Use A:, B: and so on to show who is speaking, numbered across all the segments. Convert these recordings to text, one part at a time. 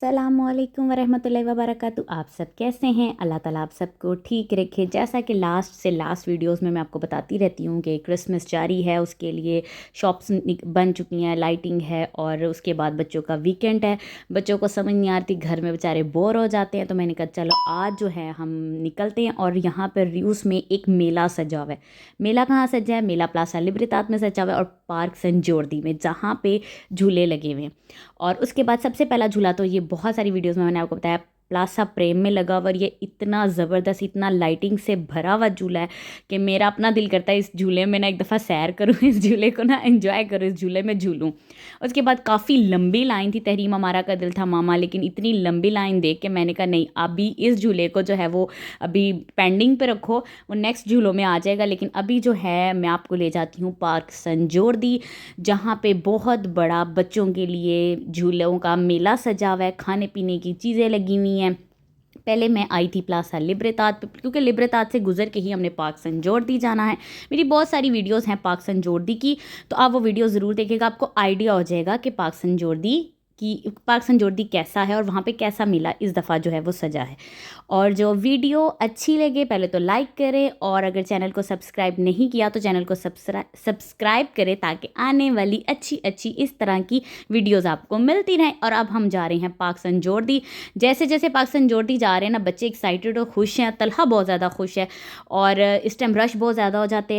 A: अस्सलामुअलैकुम वरहमतुल्लाहि वबरकातुहू। आप सब कैसे हैं? अल्लाह ताला आप सबको ठीक रखे। जैसा कि लास्ट वीडियोस में मैं आपको बताती रहती हूँ कि क्रिसमस जारी है, उसके लिए शॉप्स बन चुकी हैं, लाइटिंग है और उसके बाद बच्चों का वीकेंड है। बच्चों को समझ नहीं आती, घर में बेचारे बोर हो जाते हैं, तो मैंने कहा चलो आज जो है हम निकलते हैं। और यहाँ पर रियूस में एक मेला सजा हुआ है। मेला कहाँ सजा है? मेला प्लासा लिबर्टाद में सजा हुआ है और पार्क सन जोर्दी में, जहाँ पे झूले लगे हुए हैं। और उसके बाद सबसे पहला झूला, तो ये बहुत सारी वीडियोस में मैंने आपको बताया, प्लासा प्रेम में लगा हुआ। और ये इतना ज़बरदस्त, इतना लाइटिंग से भरा हुआ झूला है कि मेरा अपना दिल करता है इस झूले में ना एक दफ़ा सैर करूँ, इस झूले को ना एंजॉय करूँ, इस झूले में झूलूँ। उसके बाद काफ़ी लंबी लाइन थी। तहरीम हमारा का दिल था मामा, लेकिन इतनी लंबी लाइन देख के मैंने कहा नहीं, अभी इस झूले को जो है वो अभी पेंडिंग पे रखो, वो नेक्स्ट झूलों में आ जाएगा। लेकिन अभी जो है मैं आपको ले जाती हूँ पार्क संजोर्दी, जहाँ पे बहुत बड़ा बच्चों के लिए झूलों का मेला सजा हुआ है, खाने पीने की चीज़ें लगी हुई हैं। पहले मैं आई थी प्लासा लिबर्टाद पे, क्योंकि लिबर्टाद से गुजर के ही हमने पार्क संजोर्दी जाना है। मेरी बहुत सारी वीडियोस हैं पार्क संजोर्दी की, तो आप वो वीडियो ज़रूर देखिएगा, आपको आइडिया हो जाएगा कि पार्क संजोर्दी कैसा है और वहाँ पे कैसा मेला इस दफ़ा जो है वो सजा है। और जो वीडियो अच्छी लगे पहले तो लाइक करें, और अगर चैनल को सब्सक्राइब नहीं किया तो चैनल को सब्सक्राइब करें, ताकि आने वाली अच्छी अच्छी इस तरह की वीडियोस आपको मिलती रहें। और अब हम जा रहे हैं पार्क संजोर्दी। जैसे जैसे पार्क संजोर्दी जा रहे हैं ना, बच्चे एक्साइटेड और खुश हैं। तलहा बहुत ज़्यादा खुश है, और इस टाइम रश बहुत ज़्यादा हो जाता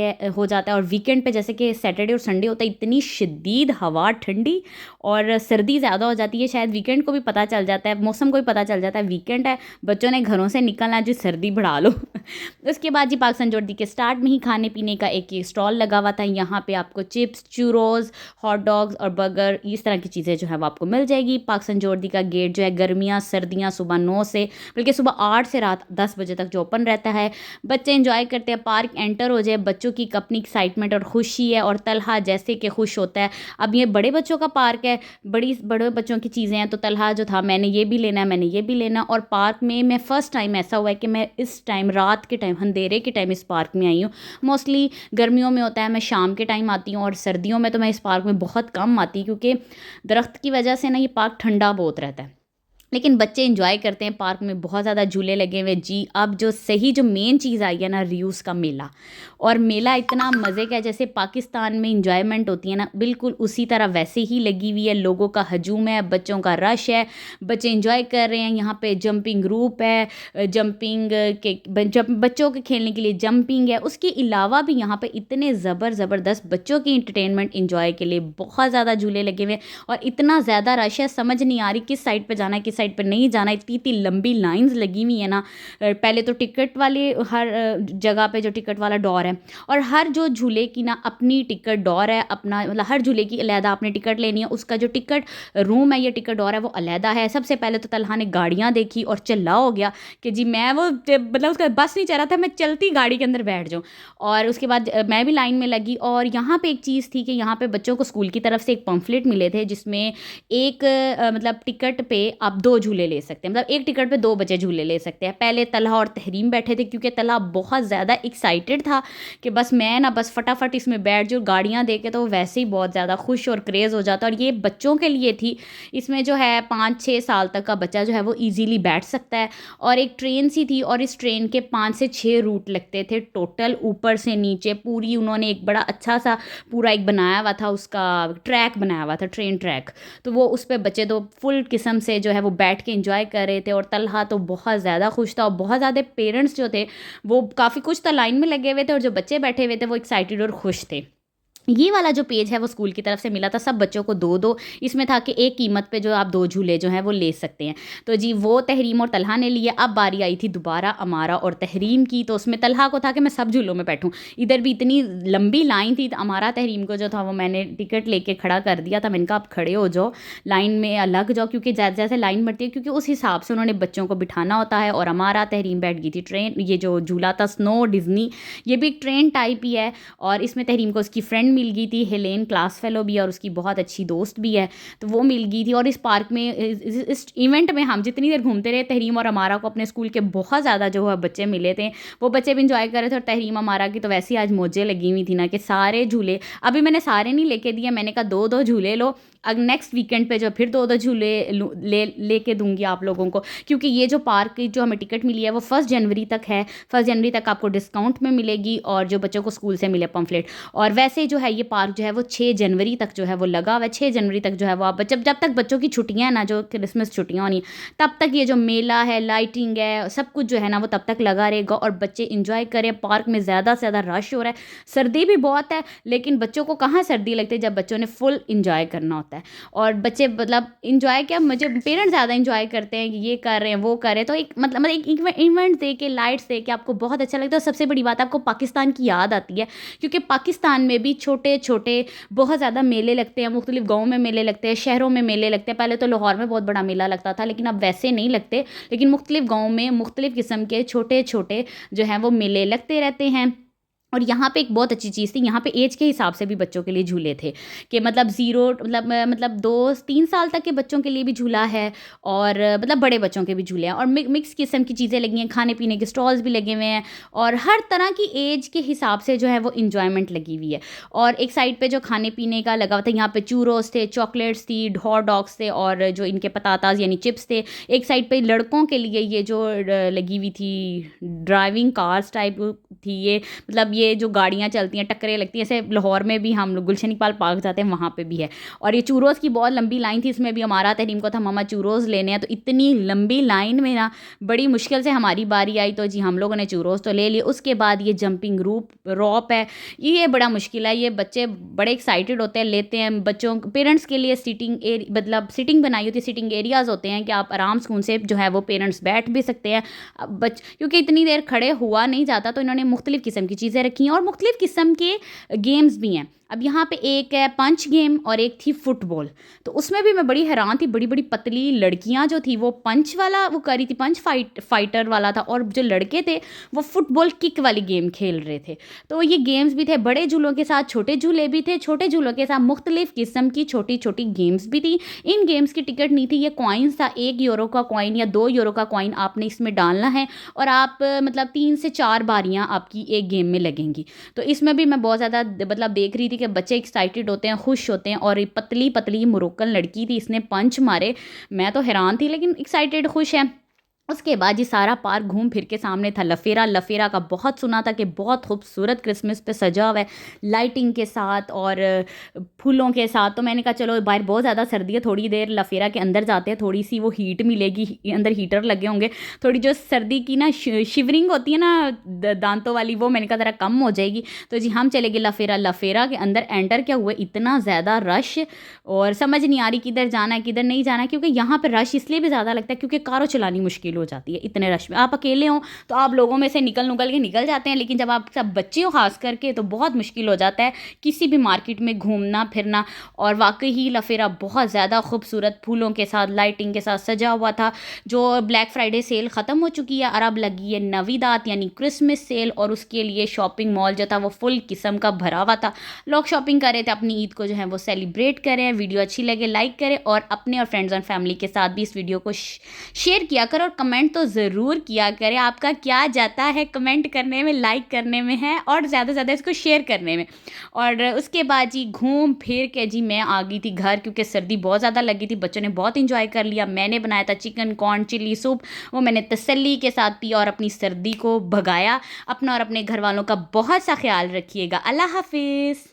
A: है। और वीकेंड पे जैसे कि सैटरडे और संडे होता है, इतनी शदीद हवा, ठंडी और सर्दी ज़्यादा हो जाती है। शायद वीकेंड को भी पता चल जाता है, मौसम को भी पता चल जाता है वीकेंड है, बच्चों ने घरों से निकलना, जी सर्दी बढ़ा लो। उसके बाद जी पार्क संजोर्दी के स्टार्ट में ही खाने पीने का एक स्टॉल लगा हुआ था। यहाँ पे आपको चिप्स, चूरोज, हॉट डॉग्स और बर्गर, इस तरह की चीज़ें जो है वो आपको मिल जाएगी। पार्क संजोर्दी का गेट जो है गर्मियाँ सर्दियाँ सुबह 9 से बल्कि सुबह 8 से रात 10 बजे तक जो ओपन रहता है। बच्चे इंजॉय करते हैं, पार्क एंटर हो जाए, बच्चों की अपनी एक्साइटमेंट और खुशी है। और तलहा जैसे कि खुश होता है, अब ये बड़े बच्चों का पार्क है, बड़े बच्चों की चीज़ें हैं, तो तलहा जो था मैंने ये भी लेना है, मैंने ये भी लेना है। और पार्क में मैं फ़र्स्ट टाइम ऐसा हुआ है कि मैं इस टाइम रात के टाइम, अंधेरे के टाइम इस पार्क में आई हूँ। मोस्टली गर्मियों में होता है मैं शाम के टाइम आती हूँ, और सर्दियों में तो मैं इस पार्क में बहुत कम आती, क्योंकि दरख्त की वजह से ना ये पार्क ठंडा बहुत रहता है। लेकिन बच्चे इंजॉय करते हैं, पार्क में बहुत ज़्यादा झूले लगे हुए जी। अब जो मेन चीज़ आई है ना, रियूस का मेला। और मेला इतना मज़े का है, जैसे पाकिस्तान में इंजॉयमेंट होती है ना, बिल्कुल उसी तरह वैसे ही लगी हुई है। लोगों का हजूम है, बच्चों का रश है, बच्चे इंजॉय कर रहे हैं। यहाँ पे जंपिंग रूप है, बच्चों के खेलने के लिए जंपिंग है। उसके अलावा भी यहाँ पे इतने ज़बरदस्त बच्चों की इंटरटेनमेंट इंजॉय के लिए बहुत ज़्यादा झूले लगे हुए हैं। और इतना ज़्यादा रश है, समझ नहीं आ रही किस साइड पर जाना है, किस साइड पर नहीं जाना। इतनी इतनी लंबी लाइंस लगी हुई है ना। पहले तो टिकट वाले हर जगह पे जो टिकट वाला डोर है, और हर जो झूले की ना अपनी टिकट डोर है, अपना मतलब हर झूले की अलहदा आपने टिकट लेनी है। उसका जो टिकट रूम है या टिकट डोर है वो अलहदा है। सबसे पहले तो तलहा ने गाड़ियाँ देखी और चिल्ला हो गया कि जी मैं वो मतलब उसका बस नहीं चल रहा था, मैं चलती गाड़ी के अंदर बैठ जाऊँ। और उसके बाद मैं भी लाइन में लगी। और यहाँ पे एक चीज़ थी कि यहाँ पे बच्चों को स्कूल की तरफ से एक पम्फलेट मिले थे, जिसमें एक मतलब टिकट पे आप 2 झूले ले सकते हैं, मतलब एक टिकट पे 2 बच्चे झूले ले सकते हैं। पहले तलहा और तहरीम बैठे थे, क्योंकि तलहा बहुत ज़्यादा एक्साइटेड था कि बस मैं ना बस फटाफट इसमें बैठ जाऊँ। गाड़ियाँ देख के तो वैसे ही बहुत ज़्यादा खुश और क्रेज़ हो जाता। और ये बच्चों के लिए थी, इसमें जो है 5-6 साल तक का बच्चा जो है वो ईजीली बैठ सकता है। और एक ट्रेन सी थी, और इस ट्रेन के 5 से 6 रूट लगते थे टोटल, ऊपर से नीचे पूरी उन्होंने एक बड़ा अच्छा सा पूरा एक बनाया हुआ था, उसका ट्रैक बनाया हुआ था, ट्रेन ट्रैक। तो वो उस पर बच्चे तो फुल किस्म से जो है वो बैठ के एंजॉय कर रहे थे। और तलहा तो बहुत ज़्यादा खुश था, और बहुत ज़्यादा पेरेंट्स जो थे वो काफ़ी कुछ तो लाइन में लगे हुए थे, और जो बच्चे बैठे हुए थे वो एक्साइटेड और खुश थे। ये वाला जो पेज है वो स्कूल की तरफ से मिला था, सब बच्चों को 2-2। इसमें था कि एक कीमत पे जो आप 2 झूले जो हैं वो ले सकते हैं। तो जी वो तहरीम और तलहा ने लिए। अब बारी आई थी दोबारा अमारा और तहरीम की, तो उसमें तलहा को था कि मैं सब झूलों में बैठूं। इधर भी इतनी लंबी लाइन थी, तो अमारा तहरीम को जो था वो मैंने टिकट लेके खड़ा कर दिया था। मैंने कहा आप खड़े हो जाओ, लाइन में लग जाओ, क्योंकि जैसे जैसे लाइन बढ़ती है, क्योंकि उस हिसाब से उन्होंने बच्चों को बिठाना होता है। और अमारा तहरीम बैठ गई थी ये जो झूला था स्नो डिज़नी, ये भी एक ट्रेन टाइप ही है। और इसमें तहरीम को उसकी फ्रेंड फ्रेंड मिल गई थी, हेलेन, क्लास फेलो भी है और उसकी बहुत अच्छी दोस्त भी है, तो वो मिल गई थी। और इस पार्क में इस इवेंट में हम जितनी देर घूमते रहे, तहरीम और अमारा को अपने स्कूल के बहुत ज़्यादा जो है बच्चे मिले थे, वो बच्चे भी इंजॉय कर रहे थे। और तहरीम अमारा की तो वैसे ही आज मौजें लगी हुई थी ना कि सारे झूले, अभी मैंने सारे नहीं लेके दिए, मैंने कहा 2-2 झूले लो, अब नेक्स्ट वीकेंड पे जो फिर 2-2 झूले लेके दूंगी आप लोगों को, क्योंकि ये जो पार्क की जो हमें टिकट मिली है वो 1 जनवरी तक है। 1 जनवरी तक आपको डिस्काउंट में मिलेगी और जो बच्चों को स्कूल से मिले पम्फलेट। और वैसे जो है ये पार्क जो है वो 6 जनवरी तक जो है वो लगा हुआ है। 6 जनवरी तक जो है वो आप जब तक बच्चों की छुट्टियां हैं ना, जो क्रिसमस छुट्टियां होनी, तब तक ये जो मेला है, लाइटिंग है, सब कुछ जो है ना वो तब तक लगा रहेगा और बच्चे इंजॉय करें। पार्क में ज़्यादा से ज़्यादा रश हो रहा है, सर्दी भी बहुत है, लेकिन बच्चों को कहाँ सर्दी लगती है जब बच्चों ने फुल इंजॉय करना होता है। और बच्चे मतलब इंजॉय क्या, मुझे पेरेंट्स ज़्यादा इंजॉय करते हैं कि ये कर रहे हैं वो कर रहे हैं, तो एक मतलब एक इवेंट दे के, लाइट्स दे के आपको बहुत अच्छा लगता है। और सबसे बड़ी बात आपको पाकिस्तान की याद आती है, क्योंकि पाकिस्तान में भी छोटे छोटे बहुत ज़्यादा मेले लगते हैं, मुख्तलिफ गाँव में मेले लगते हैं, शहरों में मेले लगते हैं। पहले तो लाहौर में बहुत बड़ा मेला लगता था, लेकिन अब वैसे नहीं लगते, लेकिन मुख्तलिफ गाँव में मुख्तलिफ किस्म के छोटे छोटे जो हैं वो मेले लगते रहते हैं। और यहाँ पे एक बहुत अच्छी चीज़ थी, यहाँ पे एज के हिसाब से भी बच्चों के लिए झूले थे, कि मतलब 0 मतलब 2-3 साल तक के बच्चों के लिए भी झूला है और मतलब बड़े बच्चों के भी झूले हैं। और मिक्स किस्म की चीज़ें लगी हैं, खाने पीने के स्टॉल्स भी लगे हुए हैं और हर तरह की एज के हिसाब से जो है वो इंजॉयमेंट लगी हुई है। और एक साइड पे जो खाने पीने का लगा हुआ था, यहाँ पे चूरोस थे, चॉकलेट्स थी, हॉट डॉग्स थे और जो इनके पताताज यानी चिप्स थे। एक साइड पे लड़कों के लिए ये जो लगी हुई थी ड्राइविंग कार्स टाइप थी, ये मतलब ये जो गाड़ियाँ चलती हैं, टक्करें लगती हैं, ऐसे लाहौर में भी हम लोग गुलशन इकबाल पार्क जाते हैं वहाँ पे भी है। और ये चूरोस की बहुत लंबी लाइन थी, इसमें भी हमारा तहरीम को था मामा चूरोस लेने हैं, तो इतनी लंबी लाइन में ना बड़ी मुश्किल से हमारी बारी आई, तो जी हम लोगों ने चूरोस तो ले लिए। उसके बाद ये जंपिंग रॉप है, ये बड़ा मुश्किल है, ये बच्चे बड़े एक्साइटेड होते हैं, लेते हैं। बच्चों पेरेंट्स के लिए मतलब सिटिंग बनाई होती है, सिटिंग एरियाज़ होते हैं कि आप आराम सुकून से जो है वो पेरेंट्स बैठ भी सकते हैं। क्योंकि इतनी देर खड़े हुआ नहीं जाता, तो इन्होंने मुख्तलिफ किस्म की चीज़ें रखी हैं और मुख्तलिफ किस्म के गेम्स भी हैं। अब यहाँ पे एक है पंच गेम और एक थी फुटबॉल, तो उसमें भी मैं बड़ी हैरान थी। बड़ी बड़ी पतली लड़कियाँ जो थी वो पंच वाला वो करी थी, पंच फाइटर वाला था, और जो लड़के थे वो फुटबॉल किक वाली गेम खेल रहे थे। तो ये गेम्स भी थे, बड़े झूलों के साथ छोटे झूले भी थे, छोटे झूलों के साथ मुख्तलिफ किस्म की छोटी छोटी गेम्स भी थी। इन गेम्स की टिकट नहीं थी, ये कॉइन्स था, 1 यूरो का कॉइन या 2 यूरो का कॉइन आपने इसमें डालना है और आप मतलब 3 से 4 बारियाँ आपकी एक गेम में लगेंगी। तो इसमें भी मैं बहुत ज़्यादा मतलब देख रही थी कि बच्चे एक्साइटेड होते हैं, खुश होते हैं। और पतली पतली मोरक्कन लड़की थी, इसने पंच मारे, मैं तो हैरान थी, लेकिन एक्साइटेड खुश है। उसके बाद ये सारा पार्क घूम फिर के सामने था लफेरा का बहुत सुना था कि बहुत खूबसूरत क्रिसमस पे सजा हुआ है लाइटिंग के साथ और फूलों के साथ। तो मैंने कहा चलो बाहर बहुत ज़्यादा सर्दी है, थोड़ी देर लफेरा के अंदर जाते हैं, थोड़ी सी वो हीट मिलेगी, अंदर हीटर लगे होंगे, थोड़ी जो सर्दी की ना शिवरिंग होती है ना दांतों वाली, वो मैंने कहा ज़रा कम हो जाएगी। तो जी हम चले गए लफेरा के अंदर। एंटर क्या हुआ, इतना ज़्यादा रश और समझ नहीं आ रही किधर जाना है किधर नहीं जाना है, क्योंकि यहाँ पर रश इसलिए भी ज़्यादा लगता है क्योंकि कारों चलानी मुश्किल हो जाती है इतने रश में। आप अकेले हो तो आप लोगों में से निकल के निकल जाते हैं, लेकिन जब आप सब बच्चे हो खास करके तो बहुत मुश्किल हो जाता है किसी भी मार्केट में घूमना फिरना। और वाकई ही लफेरा बहुत ज़्यादा खूबसूरत फूलों के साथ लाइटिंग के साथ सजा हुआ था। जो ब्लैक फ्राइडे सेल ख़त्म हो चुकी है और अब लगी है नवीदात यानी क्रिसमस सेल, और उसके लिए शॉपिंग मॉल जो था वो फुल किस्म का भरा हुआ था। लोग शॉपिंग कर रहे थे, अपनी ईद को जो है वो सेलिब्रेट करें। वीडियो अच्छी लगे लाइक करें और अपने और फ्रेंड्स एंड फैमिली के साथ भी इस वीडियो को शेयर किया करें और कमेंट तो ज़रूर किया करें। आपका क्या जाता है कमेंट करने में, लाइक करने में है और ज़्यादा से ज़्यादा इसको शेयर करने में। और उसके बाद जी घूम फिर के जी मैं आ गई थी घर, क्योंकि सर्दी बहुत ज़्यादा लगी थी। बच्चों ने बहुत इंजॉय कर लिया। मैंने बनाया था चिकन कॉर्न चिली सूप, वो मैंने तसल्ली के साथ पिया और अपनी सर्दी को भगाया। अपना और अपने घर वालों का बहुत सा ख्याल रखिएगा। अल्लाह हाफिज़।